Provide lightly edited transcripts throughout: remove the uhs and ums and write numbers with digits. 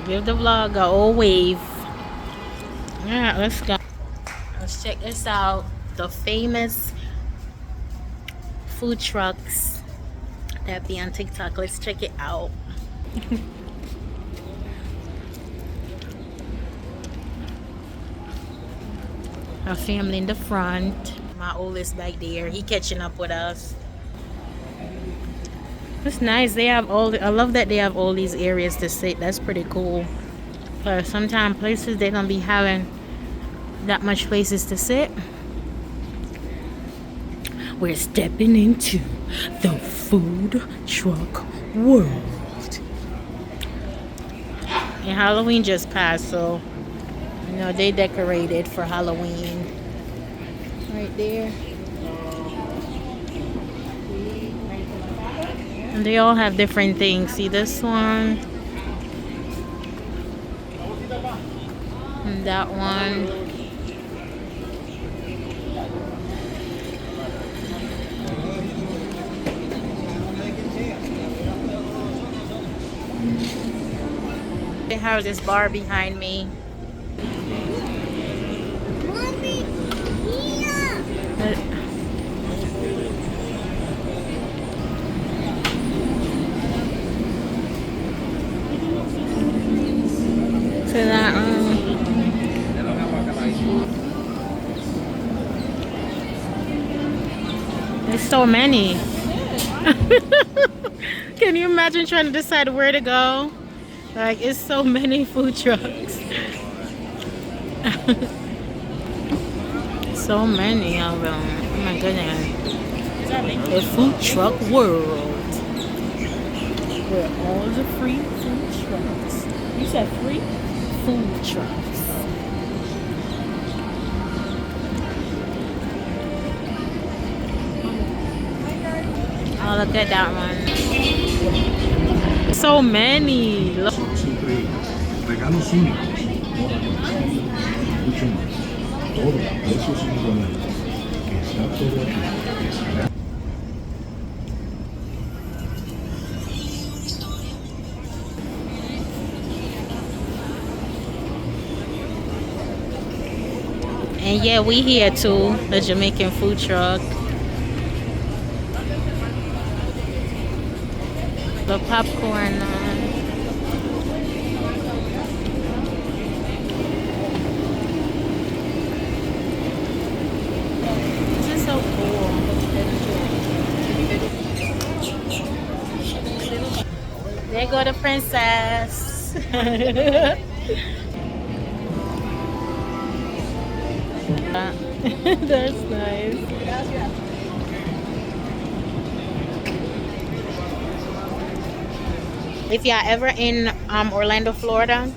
Give the vlog a old wave. Yeah, let's go. Let's check this out. The famous food trucks that be on TikTok. Let's check it out. Our family in the front. My oldest back there. He catching up with us. It's nice. They have I love that they have all these areas to sit. That's pretty cool. But sometimes places they don't be having that much places to sit. We're stepping into the food truck world. And Halloween just passed, so you know they decorated for Halloween. Right there. And they all have different things. See this one? And that one. They have this bar behind me. Mommy, here. So that there's so many. Can you imagine trying to decide where to go? Like, it's so many food trucks. So many of them. Oh my goodness. The food truck world. Where all the free food trucks. You said free? Food trucks. Oh, look at that one. So many. Look. Regalos únicos, mucho más. Todo a precios inigualables. Que está todo aquí. And yeah, we here too, the Jamaican food truck. The popcorn. This is so cool. There go the princess. That's nice. If y'all ever in Orlando, Florida,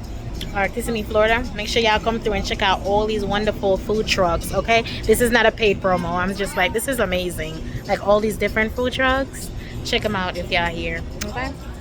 or Kissimmee, Florida, make sure y'all come through and check out all these wonderful food trucks, okay? This is not a paid promo. I'm just like, this is amazing. Like all these different food trucks. Check them out if y'all here, okay?